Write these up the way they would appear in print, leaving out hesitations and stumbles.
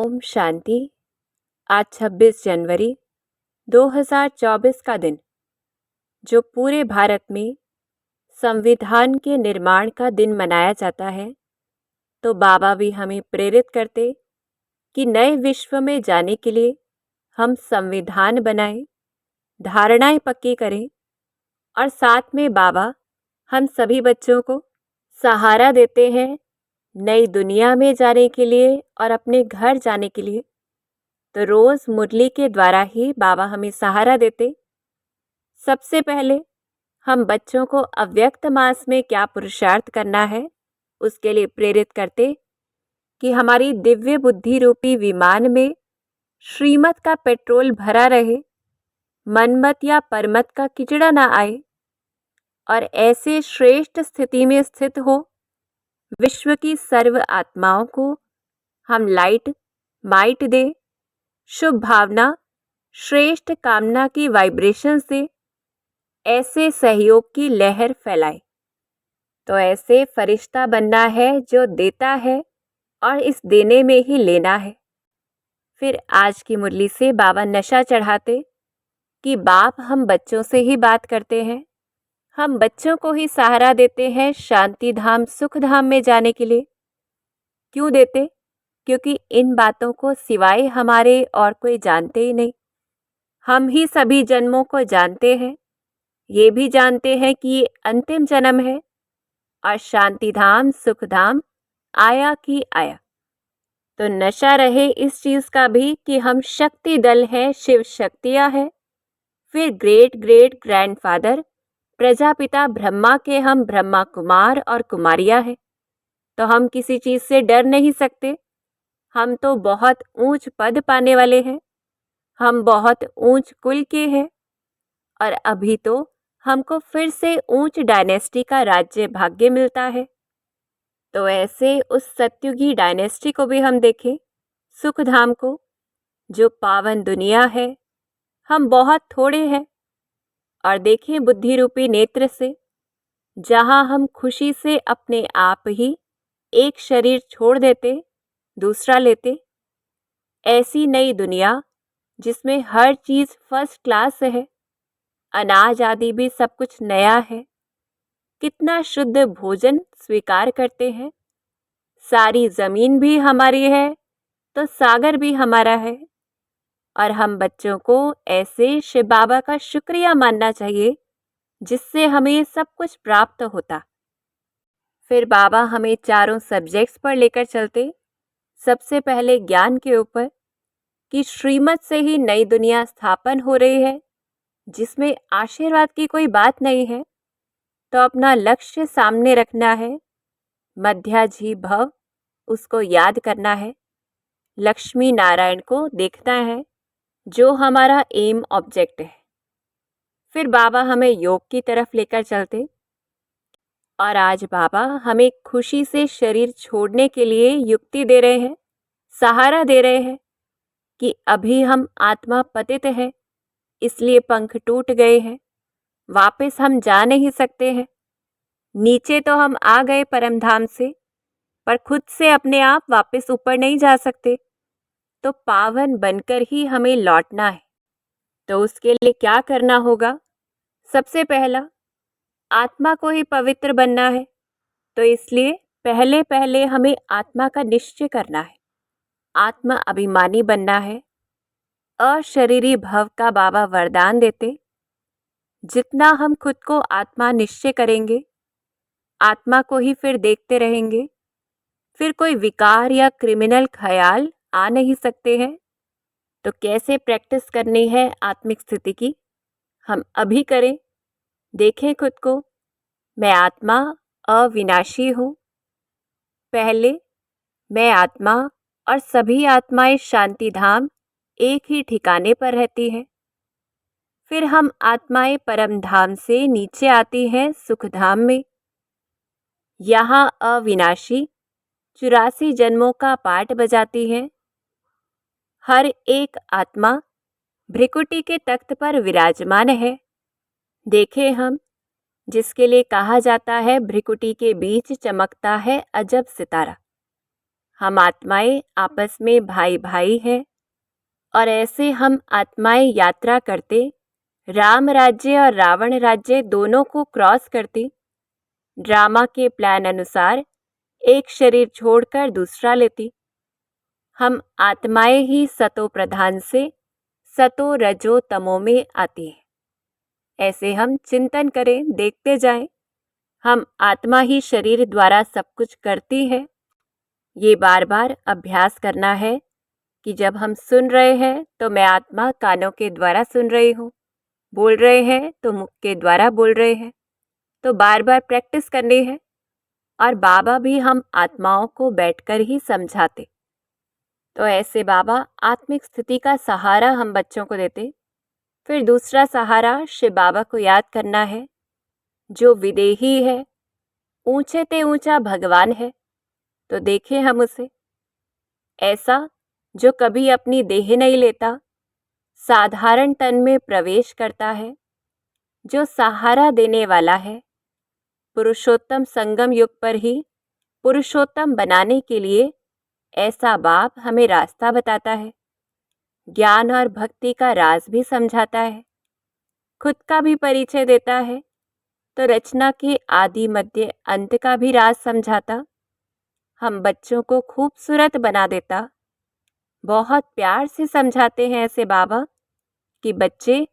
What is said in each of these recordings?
ओम शांति। आज 26 जनवरी 2024 का दिन, जो पूरे भारत में संविधान के निर्माण का दिन मनाया जाता है, तो बाबा भी हमें प्रेरित करते कि नए विश्व में जाने के लिए हम संविधान बनाएं, धारणाएं पक्की करें और साथ में बाबा हम सभी बच्चों को सहारा देते हैं नई दुनिया में जाने के लिए और अपने घर जाने के लिए। तो रोज मुरली के द्वारा ही बाबा हमें सहारा देते। सबसे पहले हम बच्चों को अव्यक्त मास में क्या पुरुषार्थ करना है उसके लिए प्रेरित करते कि हमारी दिव्य बुद्धि रूपी विमान में श्रीमत का पेट्रोल भरा रहे, मनमत या परमत का किचड़ा ना आए और ऐसे श्रेष्ठ स्थिति में स्थित हो विश्व की सर्व आत्माओं को हम लाइट माइट दे, शुभ भावना श्रेष्ठ कामना की वाइब्रेशन से ऐसे सहयोग की लहर फैलाए। तो ऐसे फरिश्ता बनना है जो देता है और इस देने में ही लेना है। फिर आज की मुरली से बाबा नशा चढ़ाते कि बाप हम बच्चों से ही बात करते हैं, हम बच्चों को ही सहारा देते हैं शांति धाम सुख धाम में जाने के लिए। क्यों देते? क्योंकि इन बातों को सिवाय हमारे और कोई जानते ही नहीं। हम ही सभी जन्मों को जानते हैं, ये भी जानते हैं कि ये अंतिम जन्म है और शांति धाम सुख धाम आया की आया। तो नशा रहे इस चीज का भी कि हम शक्ति दल हैं, शिव शक्तियां हैं। फिर great great grandfather Prajapita Brahma के हम ब्रह्मा कुमार और कुमारियां हैं। तो हम किसी चीज से डर नहीं सकते। हम तो बहुत ऊंच पद पाने वाले हैं, हम बहुत ऊंच कुल के हैं और अभी तो हमको फिर से ऊंच डायनेस्टी का राज्य भाग्य मिलता है। तो ऐसे उस सत्युगी डायनेस्टी को भी हम देखें, सुख धाम को, जो पावन दुनिया है। हम बहुत थोड़े हैं और देखें बुद्धि रूपी नेत्र से, जहां हम खुशी से अपने आप ही एक शरीर छोड़ देते दूसरा लेते। ऐसी नई दुनिया जिसमें हर चीज फर्स्ट क्लास है, अनाज आदि भी सब कुछ नया है, कितना शुद्ध भोजन स्वीकार करते हैं। सारी जमीन भी हमारी है तो सागर भी हमारा है और हम बच्चों को ऐसे शिव बाबा का शुक्रिया मानना चाहिए जिससे हमें सब कुछ प्राप्त होता। फिर बाबा हमें चारों सब्जेक्ट्स पर लेकर चलते। सबसे पहले ज्ञान के ऊपर कि श्रीमत से ही नई दुनिया स्थापन हो रही है, जिसमें आशीर्वाद की कोई बात नहीं है। तो अपना लक्ष्य सामने रखना है, मध्याजी भव उसको याद करना है, लक्ष्मी नारायण को देखना है, जो हमारा एम ऑब्जेक्ट है। फिर बाबा हमें योग की तरफ लेकर चलते और आज बाबा हमें खुशी से शरीर छोड़ने के लिए युक्ति दे रहे हैं, सहारा दे रहे हैं कि अभी हम आत्मा पतित है, इसलिए पंख टूट गए हैं, वापस हम जा नहीं सकते हैं। नीचे तो हम आ गए परम धाम से, पर खुद से अपने आप वापस ऊपर नहीं जा सकते। तो पावन बनकर ही हमें लौटना है। तो उसके लिए क्या करना होगा? सबसे पहला आत्मा को ही पवित्र बनना है। तो इसलिए पहले पहले हमें आत्मा का निश्चय करना है, आत्मा अभिमानी बनना है। अशरीरी भव का बाबा वरदान देते, जितना हम खुद को आत्मा निश्चय करेंगे, आत्मा को ही फिर देखते रहेंगे, फिर कोई विकार या क्रिमिनल ख्याल आ नहीं सकते हैं। तो कैसे प्रैक्टिस करनी है आत्मिक स्थिति की, हम अभी करें। देखें खुद को, मैं आत्मा अविनाशी हूँ। पहले मैं आत्मा और सभी आत्माएं शांति धाम एक ही ठिकाने पर रहती हैं। फिर हम आत्माएं परम धाम से नीचे आती हैं सुख धाम में। यहाँ अविनाशी 84 जन्मों का पाठ बजाती है। हर एक आत्मा भ्रिकुटी के तख्त पर विराजमान है। देखें हम, जिसके लिए कहा जाता है भ्रिकुटी के बीच चमकता है अजब सितारा। हम आत्माएं आपस में भाई भाई हैं और ऐसे हम आत्माएं यात्रा करते राम राज्य और रावण राज्य दोनों को क्रॉस करती ड्रामा के प्लान अनुसार एक शरीर छोड़कर दूसरा लेती। हम आत्माएं ही सतो प्रधान से सतो रजो तमो में आती हैं। ऐसे हम चिंतन करें, देखते जाएं। हम आत्मा ही शरीर द्वारा सब कुछ करती है। ये बार बार अभ्यास करना है कि जब हम सुन रहे हैं तो मैं आत्मा कानों के द्वारा सुन रही हूँ, बोल रहे हैं तो मुख के द्वारा बोल रहे हैं। तो बार बार प्रैक्टिस करनी है। और बाबा भी हम आत्माओं को बैठकर ही समझाते। तो ऐसे बाबा आत्मिक स्थिति का सहारा हम बच्चों को देते। फिर दूसरा सहारा शिव बाबा को याद करना है, जो विदेही है, ऊंचे ते ऊंचा भगवान है। तो देखें हम उसे, ऐसा जो कभी अपनी देह नहीं लेता, साधारण तन में प्रवेश करता है, जो सहारा देने वाला है। पुरुषोत्तम संगम युग पर ही पुरुषोत्तम बनाने के लिए ऐसा बाप हमें रास्ता बताता है, ज्ञान और भक्ति का राज भी समझाता है, खुद का भी परिचय देता है, तो रचना के आदि मध्य अंत का भी राज समझाता, हम बच्चों को खूबसूरत बना देता। बहुत प्यार से समझाते हैं ऐसे बाबा कि बच्चे,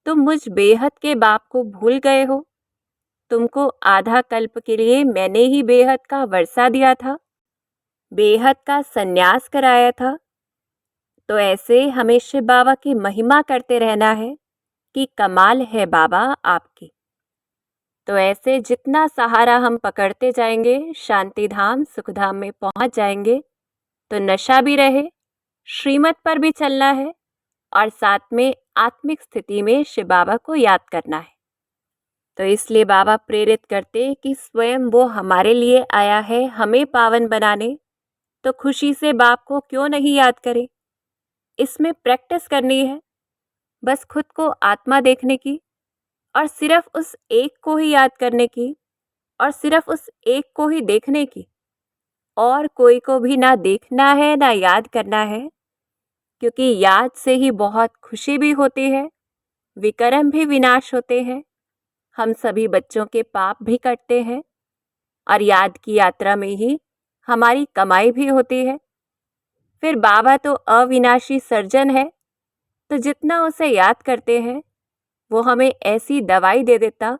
तुम मुझ बेहद के बाप को भूल गए हो। तुमको आधा कल्प के लिए मैंने ही बेहद का वर्षा दिया था, बेहद का सन्यास कराया था। तो ऐसे हमें शिव बाबा की महिमा करते रहना है कि कमाल है बाबा आपकी। तो ऐसे जितना सहारा हम पकड़ते जाएंगे, शांति धाम सुखधाम में पहुंच जाएंगे। तो नशा भी रहे, श्रीमत पर भी चलना है और साथ में आत्मिक स्थिति में शिव बाबा को याद करना है। तो इसलिए बाबा प्रेरित करते कि स्वयं वो हमारे लिए आया है हमें पावन बनाने, तो खुशी से बाप को क्यों नहीं याद करें। इसमें प्रैक्टिस करनी है, बस खुद को आत्मा देखने की और सिर्फ उस एक को ही याद करने की और सिर्फ उस एक को ही देखने की, और कोई को भी ना देखना है ना याद करना है। क्योंकि याद से ही बहुत खुशी भी होती है, विकर्म भी विनाश होते हैं, हम सभी बच्चों के पाप भी कटते हैं और याद की यात्रा में ही हमारी कमाई भी होती है। फिर बाबा तो अविनाशी सर्जन है, तो जितना उसे याद करते हैं वो हमें ऐसी दवाई दे देता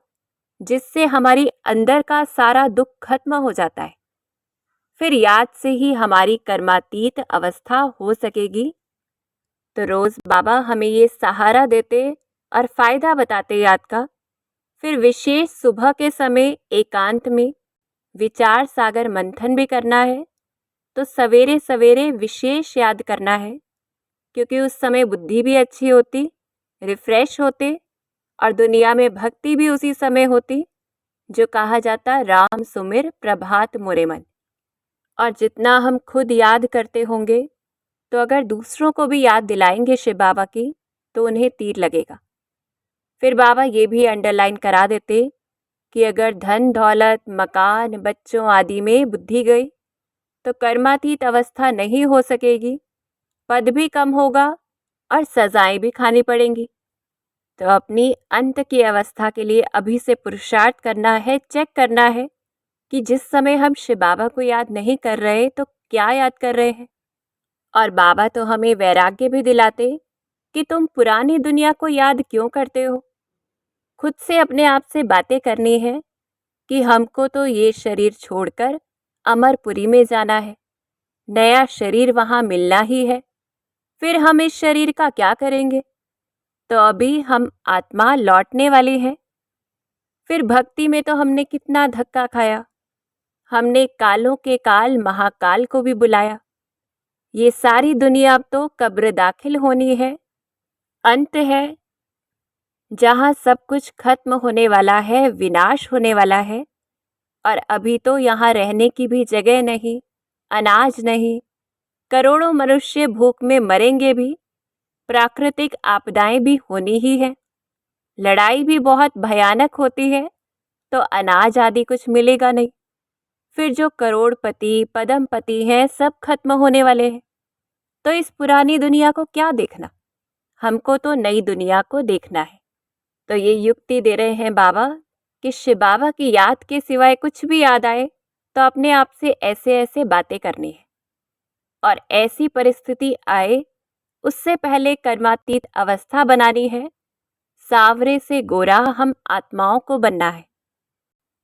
जिससे हमारी अंदर का सारा दुख खत्म हो जाता है। फिर याद से ही हमारी कर्मातीत अवस्था हो सकेगी। तो रोज बाबा हमें ये सहारा देते और फायदा बताते याद का। फिर विशेष सुबह के समय एकांत में विचार सागर मंथन भी करना है। तो सवेरे सवेरे विशेष याद करना है, क्योंकि उस समय बुद्धि भी अच्छी होती, रिफ्रेश होते और दुनिया में भक्ति भी उसी समय होती, जो कहा जाता राम सुमिर प्रभात मोरे मन। और जितना हम खुद याद करते होंगे, तो अगर दूसरों को भी याद दिलाएंगे शिव बाबा की, तो उन्हें तीर लगेगा। फिर बाबा ये भी अंडरलाइन करा देते कि अगर धन दौलत मकान बच्चों आदि में बुद्धि गई तो कर्मातीत अवस्था नहीं हो सकेगी, पद भी कम होगा और सजाएं भी खानी पड़ेंगी। तो अपनी अंत की अवस्था के लिए अभी से पुरुषार्थ करना है, चेक करना है कि जिस समय हम शिव बाबा को याद नहीं कर रहे तो क्या याद कर रहे हैं। और बाबा तो हमें वैराग्य भी दिलाते कि तुम पुरानी दुनिया को याद क्यों करते हो। खुद से अपने आप से बातें करनी है कि हमको तो ये शरीर छोड़कर अमरपुरी में जाना है, नया शरीर वहां मिलना ही है। फिर हम इस शरीर का क्या करेंगे। तो अभी हम आत्मा लौटने वाली हैं। फिर भक्ति में तो हमने कितना धक्का खाया, हमने कालों के काल महाकाल को भी बुलाया। ये सारी दुनिया अब तो कब्र दाखिल होनी है, अंत है जहां सब कुछ खत्म होने वाला है, विनाश होने वाला है। और अभी तो यहाँ रहने की भी जगह नहीं, अनाज नहीं, करोड़ों मनुष्य भूख में मरेंगे भी, प्राकृतिक आपदाएं भी होनी ही है, लड़ाई भी बहुत भयानक होती है, तो अनाज आदि कुछ मिलेगा नहीं। फिर जो करोड़पति पदमपति हैं सब खत्म होने वाले हैं। तो इस पुरानी दुनिया को क्या देखना, हमको तो नई दुनिया को देखना है। तो ये युक्ति दे रहे हैं बाबा कि शिव बाबा की याद के सिवाय कुछ भी याद आए तो अपने आप से ऐसे ऐसे बातें करनी है, और ऐसी परिस्थिति आए उससे पहले कर्मातीत अवस्था बनानी है। सावरे से गोरा हम आत्माओं को बनना है,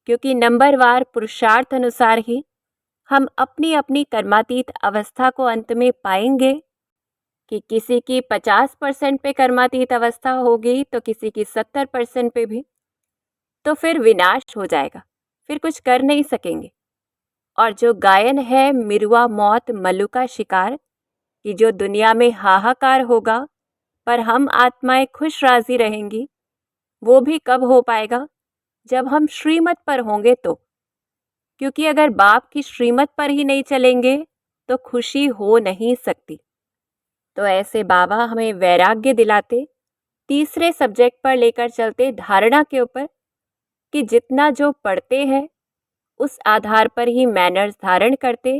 क्योंकि नंबरवार पुरुषार्थ अनुसार ही हम अपनी अपनी कर्मातीत अवस्था को अंत में पाएंगे। कि किसी की 50% पे कर्मातीत अवस्था होगी तो किसी की 70% पे भी, तो फिर विनाश हो जाएगा, फिर कुछ कर नहीं सकेंगे। और जो गायन है मिरुआ मौत मल्लू का शिकार, कि जो दुनिया में हाहाकार होगा पर हम आत्माएं खुश राजी रहेंगी, वो भी कब हो पाएगा, जब हम श्रीमत पर होंगे तो। क्योंकि अगर बाप की श्रीमत पर ही नहीं चलेंगे तो खुशी हो नहीं सकती। तो ऐसे बाबा हमें वैराग्य दिलाते, तीसरे सब्जेक्ट पर लेकर चलते धारणा के ऊपर, कि जितना जो पढ़ते हैं उस आधार पर ही मैनर्स धारण करते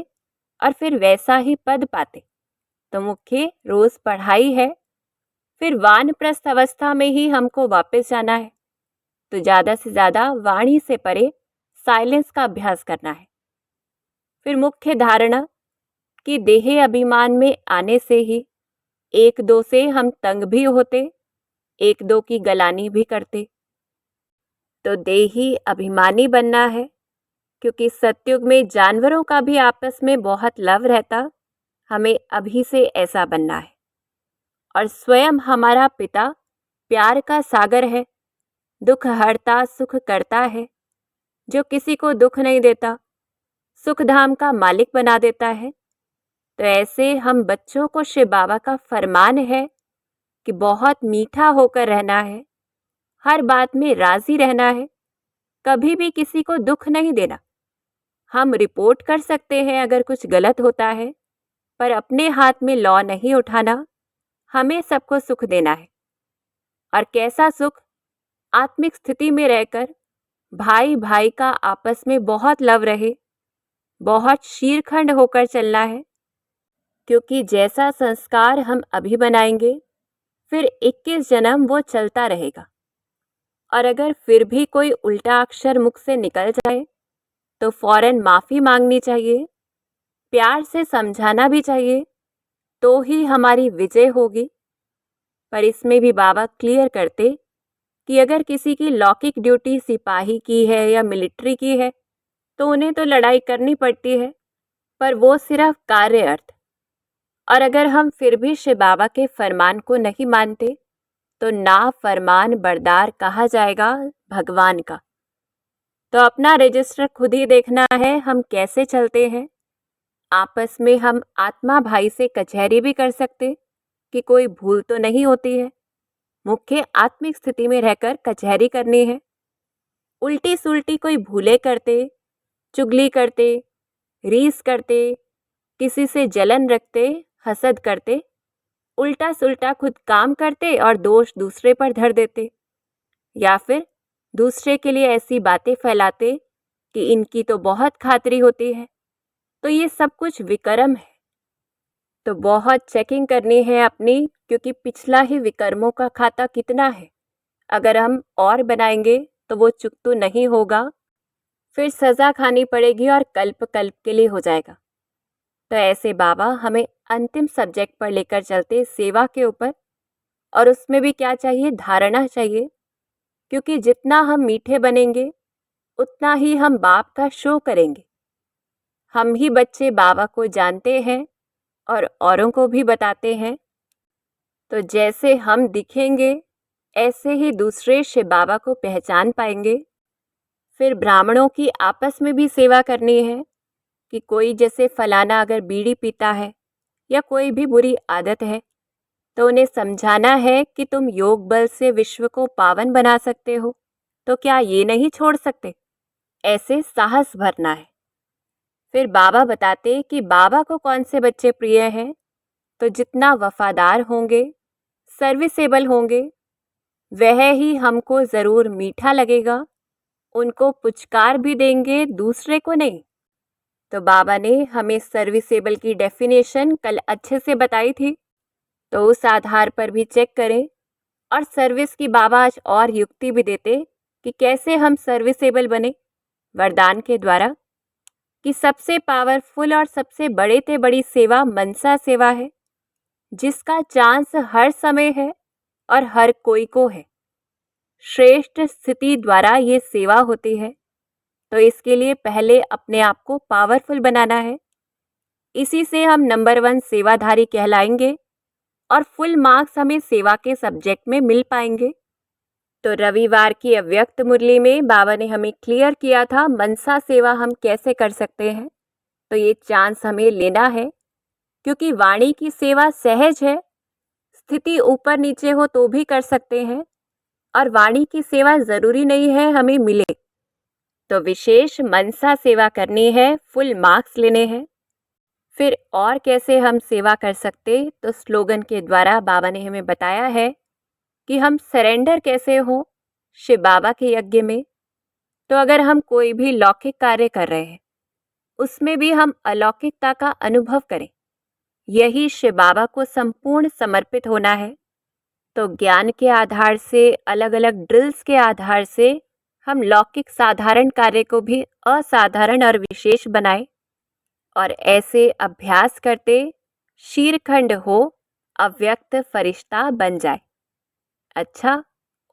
और फिर वैसा ही पद पाते। तो मुख्य रोज पढ़ाई है, फिर वानप्रस्थ अवस्था में ही हमको वापस जाना है। तो ज़्यादा से ज़्यादा वाणी से परे साइलेंस का अभ्यास करना है। फिर मुख्य धारणा कि देह अभिमान में आने से ही एक दो से हम तंग भी होते, एक दो की गलानी भी करते। तो देही अभिमानी बनना है, क्योंकि सतयुग में जानवरों का भी आपस में बहुत लव रहता, हमें अभी से ऐसा बनना है। और स्वयं हमारा पिता प्यार का सागर है, दुख हरता सुख करता है, जो किसी को दुख नहीं देता, सुख धाम का मालिक बना देता है। तो ऐसे हम बच्चों को शिव बाबा का फरमान है कि बहुत मीठा होकर रहना है, हर बात में राजी रहना है, कभी भी किसी को दुख नहीं देना। हम रिपोर्ट कर सकते हैं अगर कुछ गलत होता है, पर अपने हाथ में लॉ नहीं उठाना, हमें सबको सुख देना है। और कैसा सुख, आत्मिक स्थिति में रहकर भाई भाई का आपस में बहुत लव रहे, बहुत शीरखंड होकर चलना है। क्योंकि जैसा संस्कार हम अभी बनाएंगे फिर 21 जन्म वो चलता रहेगा। और अगर फिर भी कोई उल्टा अक्षर मुख से निकल जाए तो फौरन माफ़ी मांगनी चाहिए, प्यार से समझाना भी चाहिए, तो ही हमारी विजय होगी। पर इसमें भी बाबा क्लियर करते कि अगर किसी की लौकिक ड्यूटी सिपाही की है या मिलिट्री की है तो उन्हें तो लड़ाई करनी पड़ती है, पर वो सिर्फ कार्य अर्थ। और अगर हम फिर भी शिव बाबा के फरमान को नहीं मानते तो ना फरमान बरदार कहा जाएगा भगवान का। तो अपना रजिस्टर खुद ही देखना है, हम कैसे चलते हैं। आपस में हम आत्मा भाई से कचहरी भी कर सकते कि कोई भूल तो नहीं होती है। मुख्य आत्मिक स्थिति में रहकर कचहरी करनी है। उल्टी सुल्टी कोई भूले करते, चुगली करते, रीस करते, किसी से जलन रखते, हसद करते, उल्टा सुल्टा खुद काम करते और दोष दूसरे पर धर देते, या फिर दूसरे के लिए ऐसी बातें फैलाते कि इनकी तो बहुत खातिरी होती है, तो ये सब कुछ विकर्म है। तो बहुत चेकिंग करनी है अपनी, क्योंकि पिछला ही विकर्मों का खाता कितना है। अगर हम और बनाएंगे तो वो चुकतू नहीं होगा, फिर सज़ा खानी पड़ेगी और कल्प कल्प के लिए हो जाएगा। तो ऐसे बाबा हमें अंतिम सब्जेक्ट पर लेकर चलते सेवा के ऊपर, और उसमें भी क्या चाहिए, धारणा चाहिए। क्योंकि जितना हम मीठे बनेंगे उतना ही हम बाप का शो करेंगे। हम ही बच्चे बाबा को जानते हैं और औरों को भी बताते हैं। तो जैसे हम दिखेंगे ऐसे ही दूसरे शिव बाबा को पहचान पाएंगे। फिर ब्राह्मणों की आपस में भी सेवा करनी है, कि कोई जैसे फलाना अगर बीड़ी पीता है या कोई भी बुरी आदत है तो उन्हें समझाना है कि तुम योग बल से विश्व को पावन बना सकते हो, तो क्या ये नहीं छोड़ सकते। ऐसे साहस भरना है। फिर बाबा बताते कि बाबा को कौन से बच्चे प्रिय हैं, तो जितना वफादार होंगे, सर्विसेबल होंगे, वह ही हमको ज़रूर मीठा लगेगा। उनको पुचकार भी देंगे, दूसरे को नहीं। तो बाबा ने हमें सर्विसेबल की डेफिनेशन कल अच्छे से बताई थी, तो उस आधार पर भी चेक करें। और सर्विस की बाबा आज और युक्ति भी देते कि कैसे हम सर्विसेबल बने वरदान के द्वारा, कि सबसे पावरफुल और सबसे बड़े ते बड़ी सेवा मनसा सेवा है, जिसका चांस हर समय है और हर कोई को है। श्रेष्ठ स्थिति द्वारा ये सेवा होती है, तो इसके लिए पहले अपने आप को पावरफुल बनाना है। इसी से हम नंबर 1 सेवाधारी कहलाएंगे और फुल मार्क्स हमें सेवा के सब्जेक्ट में मिल पाएंगे। तो रविवार की अव्यक्त मुरली में बाबा ने हमें क्लियर किया था मनसा सेवा हम कैसे कर सकते हैं। तो ये चांस हमें लेना है, क्योंकि वाणी की सेवा सहज है, स्थिति ऊपर नीचे हो तो भी कर सकते हैं, और वाणी की सेवा जरूरी नहीं है हमें मिले। तो विशेष मनसा सेवा करनी है, फुल मार्क्स लेने हैं। फिर और कैसे हम सेवा कर सकते, तो स्लोगन के द्वारा बाबा ने हमें बताया है कि हम सरेंडर कैसे हो शिव बाबा के यज्ञ में। तो अगर हम कोई भी लौकिक कार्य कर रहे हैं, उसमें भी हम अलौकिकता का अनुभव करें, यही शिव बाबा को संपूर्ण समर्पित होना है। तो ज्ञान के आधार से, अलग अलग ड्रिल्स के आधार से हम लौकिक साधारण कार्य को भी असाधारण और विशेष बनाएं, और ऐसे अभ्यास करते शीरखंड हो अव्यक्त फरिश्ता बन जाए। अच्छा,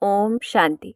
ओम शांति।